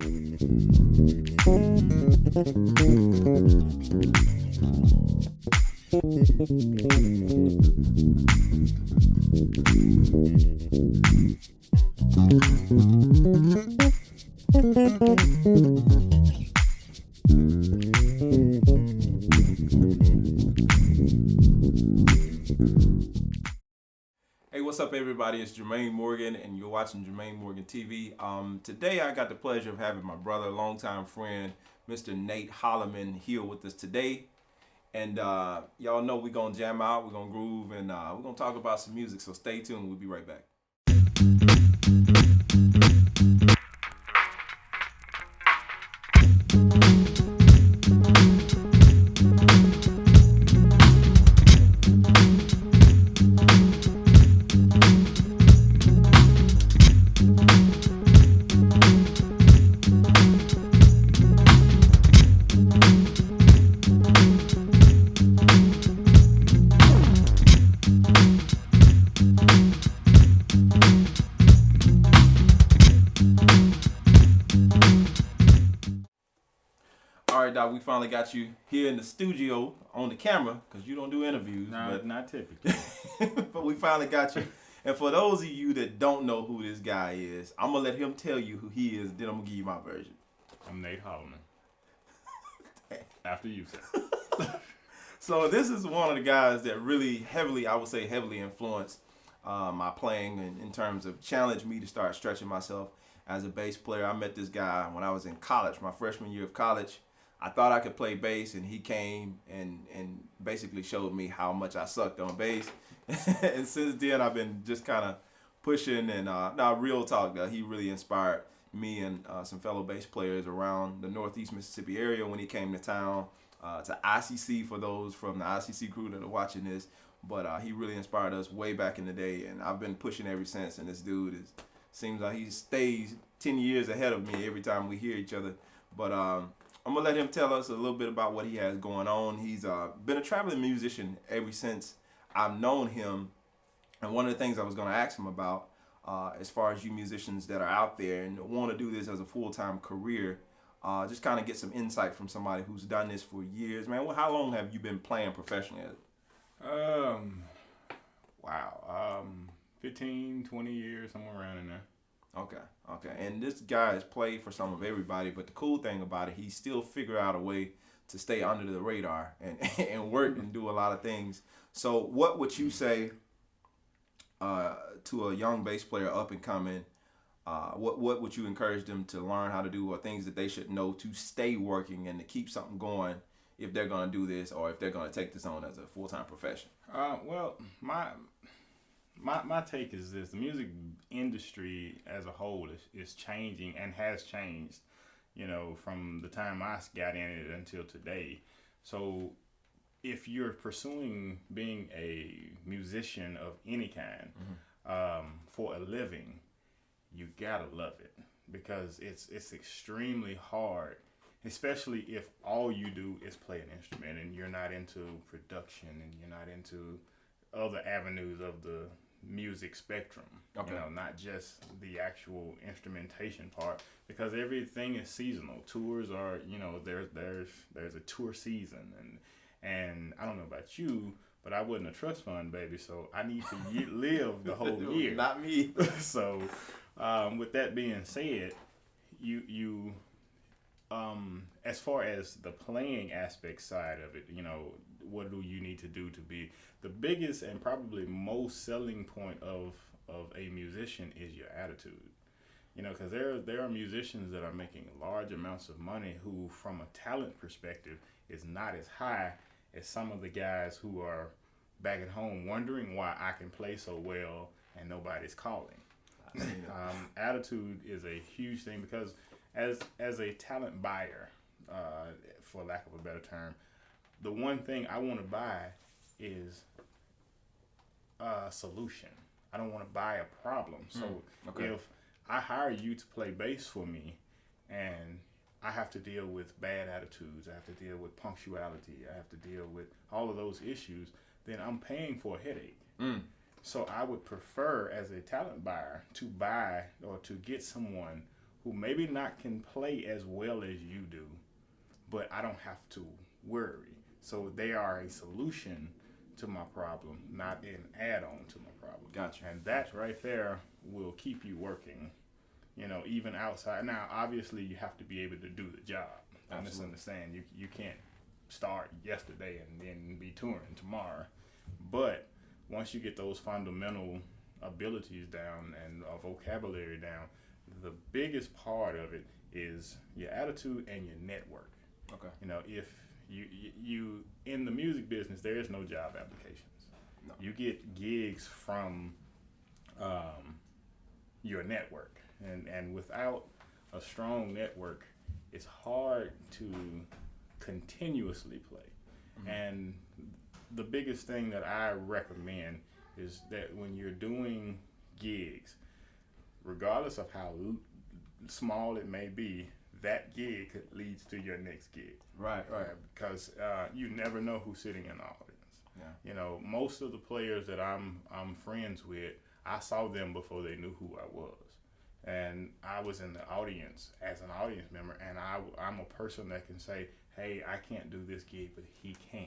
Hey, what's up, everybody? It's Jermaine Morgan, and you're watching Jermaine Morgan TV. Today, I got the pleasure of having my brother, longtime friend, Mr. Nate HOLLEMAN, here with us today. And y'all know we're going to jam out, we're going to groove, and we're going to talk about some music. So stay tuned. We'll be right back. All right, Doc, we finally got you here in the studio on the camera because you don't do interviews. No, but not typically. but we finally got you. And for those of you that don't know who this guy is, I'm going to let him tell you who he is, then I'm going to give you my version. I'm Nate HOLLEMAN. After you, sir. So this is one of the guys that really heavily influenced my playing in terms of challenged me to start stretching myself as a bass player. I met this guy when I was in college, my freshman year of college. I thought I could play bass, and he came and basically showed me how much I sucked on bass. And since then, I've been just kind of pushing. And now, real talk, he really inspired me and some fellow bass players around the Northeast Mississippi area when he came to town, to ICC for those from the ICC crew that are watching this. But he really inspired us way back in the day, and I've been pushing ever since. And this dude seems like he stays 10 years ahead of me every time we hear each other. But I'm going to let him tell us a little bit about what he has going on. He's been a traveling musician ever since I've known him. And one of the things I was going to ask him about, as far as you musicians that are out there and want to do this as a full-time career, just kind of get some insight from somebody who's done this for years. Man, how long have you been playing professionally? 15, 20 years, somewhere around in there. Okay. And this guy has played for some of everybody, but the cool thing about it, he still figure out a way to stay under the radar and work and do a lot of things. So what would you say to a young bass player up and coming? What would you encourage them to learn how to do, or things that they should know to stay working and to keep something going if they're going to do this, or if they're going to take this on as a full-time profession? Well, my take is this: the music industry as a whole is changing and has changed, from the time I got in it until today. So if you're pursuing being a musician of any kind, for a living, you gotta love it, because it's extremely hard, especially if all you do is play an instrument and you're not into production and you're not into other avenues of the music spectrum. Okay. Not just the actual instrumentation part, because everything is seasonal. Tours are, there's a tour season, and I don't know about you, but I wasn't a trust fund baby, so I need to live the whole year. Not me. So with that being said, you as far as the playing aspect side of it, what do you need to do to be the biggest and probably most selling point of a musician is your attitude. Because there are musicians that are making large amounts of money who, from a talent perspective, is not as high as some of the guys who are back at home wondering why I can play so well and nobody's calling. Attitude is a huge thing, because as a talent buyer, for lack of a better term, the one thing I want to buy is a solution. I don't want to buy a problem. So if I hire you to play bass for me, and I have to deal with bad attitudes, I have to deal with punctuality, I have to deal with all of those issues, then I'm paying for a headache. So I would prefer, as a talent buyer, to buy or to get someone who maybe not can play as well as you do, but I don't have to worry. So they are a solution to my problem, not an add-on to my problem. Gotcha. And that right there will keep you working, even outside. Now, obviously, you have to be able to do the job. I just understand you can't start yesterday and then be touring tomorrow. But once you get those fundamental abilities down and a vocabulary down, the biggest part of it is your attitude and your network. Okay. If you in the music business, there is no job applications. No. You get gigs from your network, and without a strong network, it's hard to continuously play. Mm-hmm. And the biggest thing that I recommend is that when you're doing gigs, regardless of how small it may be, that gig leads to your next gig. Right. Because you never know who's sitting in the audience. Yeah. Most of the players that I'm friends with, I saw them before they knew who I was. And I was in the audience as an audience member, and I'm a person that can say, hey, I can't do this gig, but he can.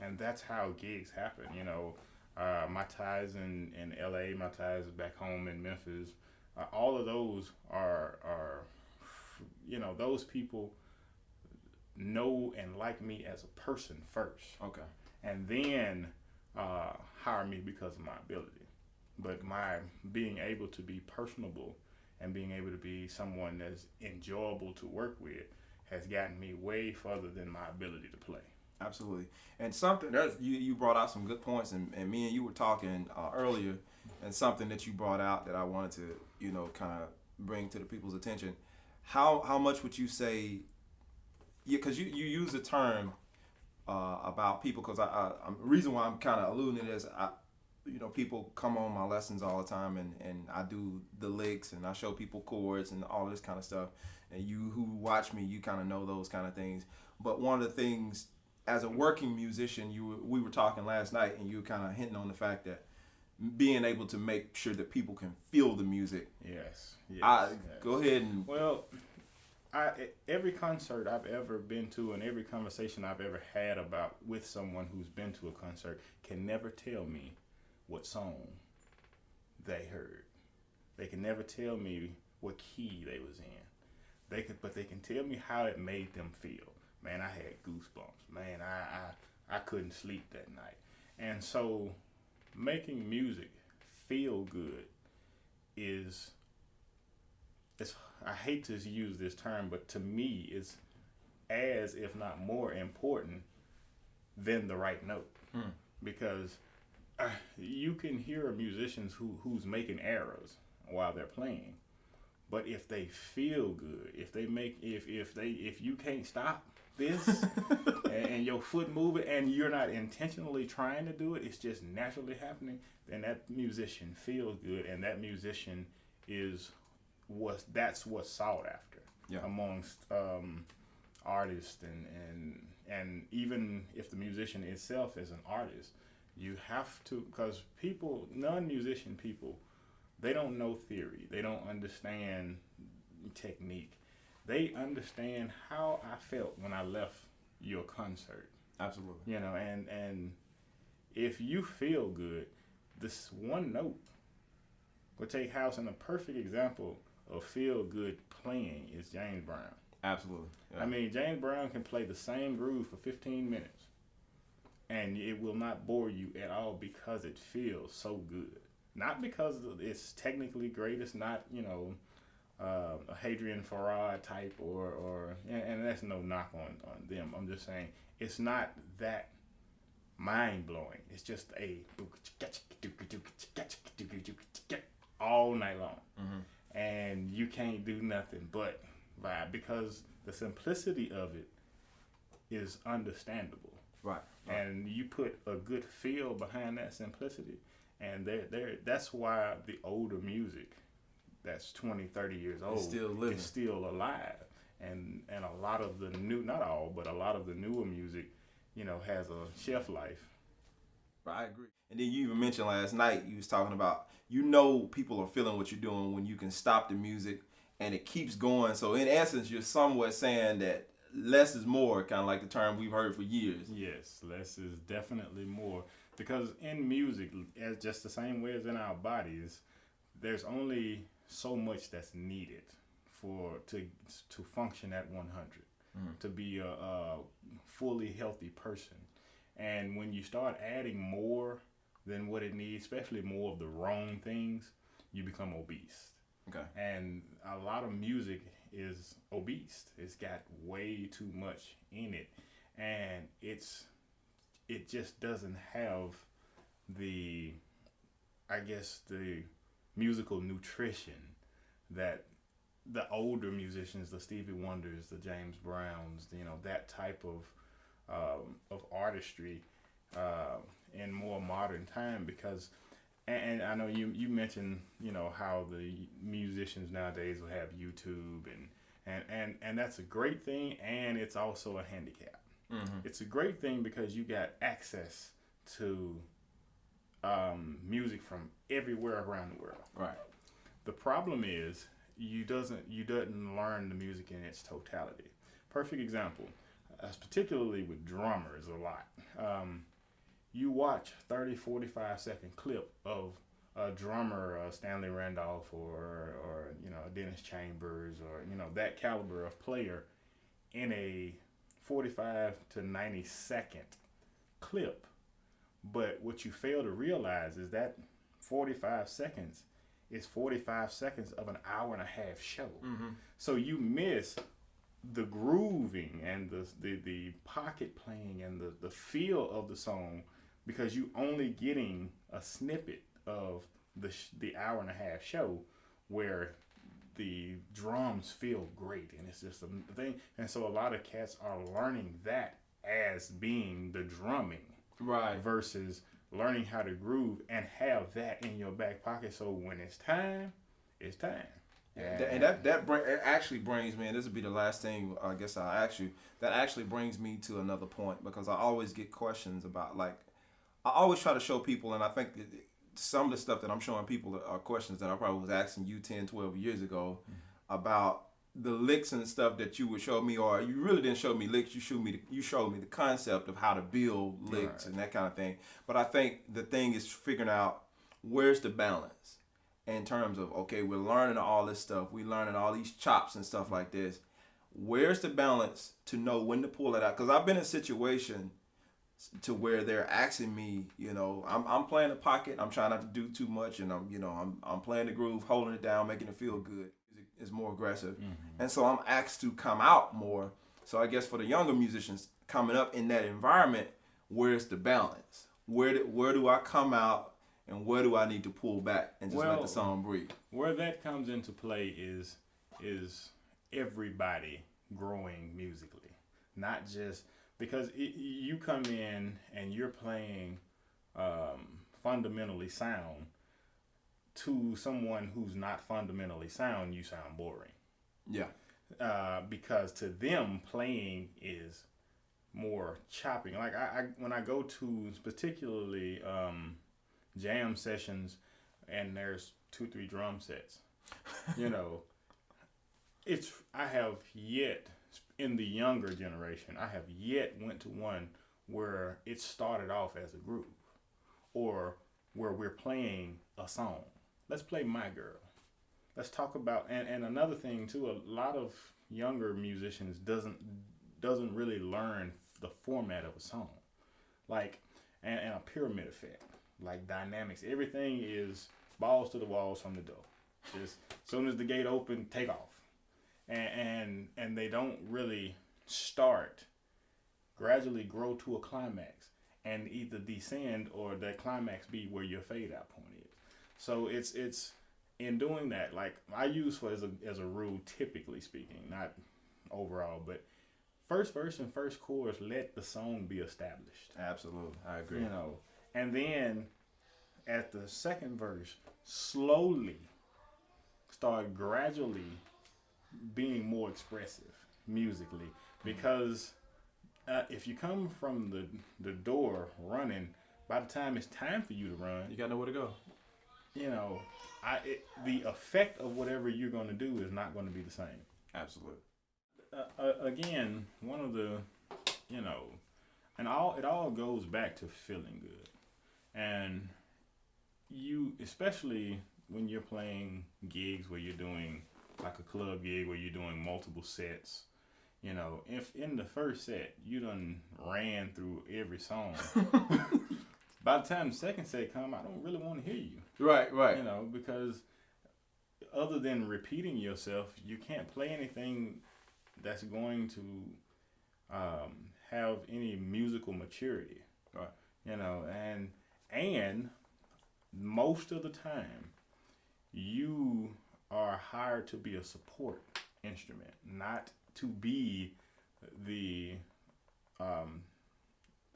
And that's how gigs happen. My ties in LA, my ties back home in Memphis, all of those are those people know and like me as a person first. Okay. And then hire me because of my ability. But my being able to be personable and being able to be someone that's enjoyable to work with has gotten me way further than my ability to play. Absolutely. And something that you brought out some good points, and me and you were talking earlier, and something that you brought out that I wanted to kind of bring to the people's attention. How much would you say? Yeah, because you use the term about people. Because the reason why I'm kind of alluding to this, people come on my lessons all the time, and I do the licks, and I show people chords and all this kind of stuff. And you who watch me, you kind of know those kind of things. But one of the things, as a working musician, we were talking last night, and you were kind of hinting on the fact that being able to make sure that people can feel the music. Yes. Go ahead and. Well, every concert I've ever been to and every conversation I've ever had with someone who's been to a concert can never tell me what song they heard. They can never tell me what key they was in. But they can tell me how it made them feel. Man, I had goosebumps. Man, I couldn't sleep that night. And so making music feel good is, I hate to use this term, but to me it's as, if not more important than the right note. Because you can hear musicians who's making errors while they're playing, but if they feel good, if you can't stop this and your foot moving and you're not intentionally trying to do it, it's just naturally happening, then that musician feels good, and that musician that's what's sought after amongst artists and even if the musician itself is an artist, you have to, because non-musician people, they don't know theory, they don't understand technique. They understand how I felt when I left your concert. Absolutely. And if you feel good, this one note will take house. And a perfect example of feel good playing is James Brown. Absolutely. Yeah. I mean, James Brown can play the same groove for 15 minutes, and it will not bore you at all because it feels so good. Not because it's technically great. It's not, a Hadrian Farad type and that's no knock on them. I'm just saying it's not that mind blowing. It's just all night long. Mm-hmm. And you can't do nothing but vibe because the simplicity of it is understandable. Right. And you put a good feel behind that simplicity, and that's why the older music that's 20, 30 years old is still alive. And a lot of the new, not all, but a lot of the newer music, has a shelf life. I agree. And then you even mentioned last night, you was talking about, people are feeling what you're doing when you can stop the music and it keeps going. So in essence, you're somewhat saying that less is more, kind of like the term we've heard for years. Yes, less is definitely more, because in music, as just the same way as in our bodies, there's only so much that's needed for to function at 100, to be a fully healthy person. And when you start adding more than what it needs, especially more of the wrong things, you become obese. Okay. And a lot of music is obese. It's got way too much in it, and it just doesn't have the, I guess, the musical nutrition that the older musicians, the Stevie Wonders, the James Browns, that type of artistry in more modern time. Because, and I know you mentioned, how the musicians nowadays will have YouTube, and that's a great thing, and it's also a handicap. Mm-hmm. It's a great thing because you got access to music from everywhere around the world. Right. The problem is you doesn't learn the music in its totality. Perfect example, particularly with drummers a lot. You watch 30, 45-second clip of a drummer, Stanley Randolph, or Dennis Chambers, or that caliber of player, in a 45 to 90-second clip. But what you fail to realize is that 45 seconds is 45 seconds of an hour and a half show. Mm-hmm. So you miss the grooving and the pocket playing and the feel of the song, because you only getting a snippet of the hour and a half show where the drums feel great, and it's just a thing. And so a lot of cats are learning that as being the drumming, Right. versus learning how to groove and have that in your back pocket. So when it's time, it's time. And that it actually brings me, and this will be the last thing I guess I'll ask you, that actually brings me to another point, because I always get questions about, like, I always try to show people, and I think that some of the stuff that I'm showing people are questions that I probably was asking you 10, 12 years ago, about the licks and stuff that you would show me, or you really didn't show me licks, you showed me the concept of how to build licks, right, and that kind of thing. But I think the thing is figuring out where's the balance in terms of, okay, we're learning all this stuff, we're learning all these chops and stuff like this. Where's the balance to know when to pull it out? Because I've been in a situation to where they're asking me, I'm playing the pocket, I'm trying not to do too much, and I'm playing the groove, holding it down, making it feel good. Is more aggressive, and so I'm asked to come out more. So I guess for the younger musicians coming up in that environment, where's the balance? Where do I come out, and where do I need to pull back and just let the song breathe? Where that comes into play is everybody growing musically, not just because you come in and you're playing fundamentally sound. To someone who's not fundamentally sound, you sound boring. Yeah. Because to them, playing is more chopping. Like when I go to particularly jam sessions, and there's 2-3 drum sets, I have yet, in the younger generation, I have yet went to one where it started off as a groove, or where we're playing a song. Let's play My Girl. Let's talk about, and another thing too, a lot of younger musicians doesn't really learn the format of a song, like and a pyramid effect, like dynamics. Everything is balls to the walls from the door. Just as soon as the gate open, take off, and they don't really start, gradually grow to a climax, and either descend or that climax be where your fade out point is. So it's in doing that, like I use as a rule, typically speaking, not overall, but first verse and first chorus, let the song be established. Absolutely, I agree. And then at the second verse, slowly start gradually being more expressive musically, because if you come from the door running, by the time it's time for you to run, you gotta know where to go. you know, the effect of whatever you're going to do is not going to be the same. Absolutely. Again, one of the, you know, and it all goes back to feeling good. And you, especially when you're playing gigs where you're doing like a club gig where you're doing multiple sets, you know, if in the first set you done ran through every song, by the time the second set come, I don't really want to hear you. Right. You know, because other than repeating yourself, you can't play anything that's going to have any musical maturity. Right. You know, and most of the time, you are hired to be a support instrument, not to be the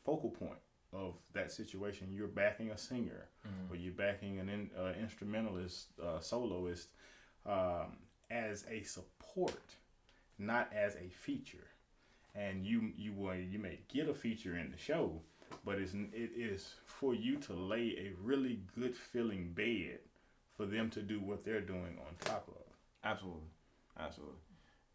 focal point of that situation. You're backing a singer, or you're backing an instrumentalist, soloist, as a support, not as a feature. And you may get a feature in the show, but it is for you to lay a really good feeling bed for them to do what they're doing on top of. Absolutely.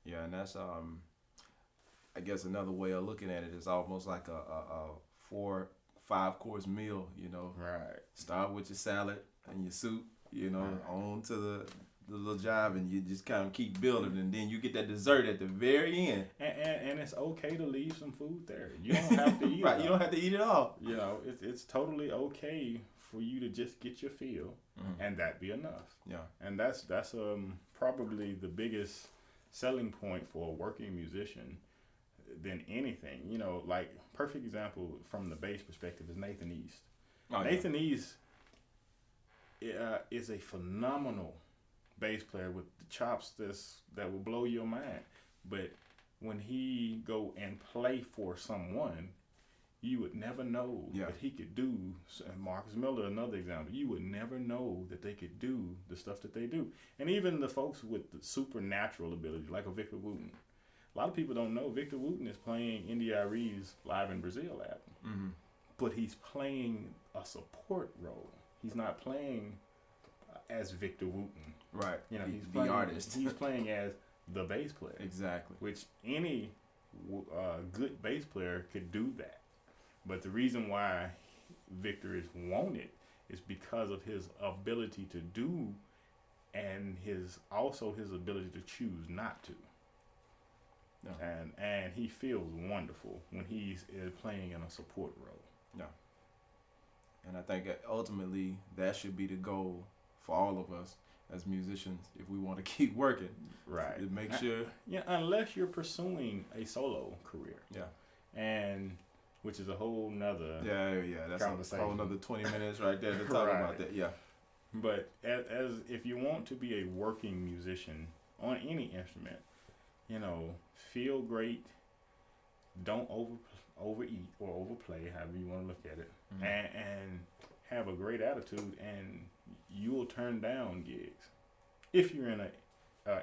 Yeah, and that's I guess another way of looking at it is almost like a 4-5 course meal. You know, Right. Start with your salad and your soup. You know, on to the little job, and you just kind of keep building, and then you get that dessert at the very end. And it's okay to leave some food there. You don't have to eat Right, it. you don't have to eat it all. You know, it's totally okay for you to just get your fill, and that be enough. Yeah. And that's probably the biggest selling point for a working musician than anything. You know, like perfect example from the bass perspective is Nathan East. Nathan East is a phenomenal bass player with the chops that will blow your mind. But when he go and play for someone, you would never know that he could do. And Marcus Miller, another example, you would never know that they could do the stuff that they do. And even the folks with the supernatural ability, like a Victor Wooten. A lot of people don't know Victor Wooten is playing Indy Ree's Live in Brazil album. But he's playing a support role. He's not playing as Victor Wooten. Right. You know, he's the playing, artist. He's playing as the bass player. Exactly. Which any good bass player could do that. But the reason why Victor is wanted is because of his ability to do, and his ability to choose not to. No. And he feels wonderful when he's playing in a support role. No. And I think ultimately that should be the goal for all of us as musicians if we want to keep working. Right. To make sure. Yeah, unless you're pursuing a solo career. Yeah. And which is a whole nother that's a whole nother 20 minutes right there to talk about that. Yeah. But as if you want to be a working musician on any instrument, you know, feel great, don't overeat or overplay, however you want to look at it, and have a great attitude, and you will turn down gigs if you're in a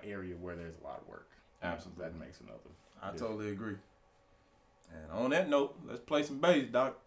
area where there's a lot of work. Absolutely. That makes another difference. Totally agree. And on that note, let's play some bass, Doc.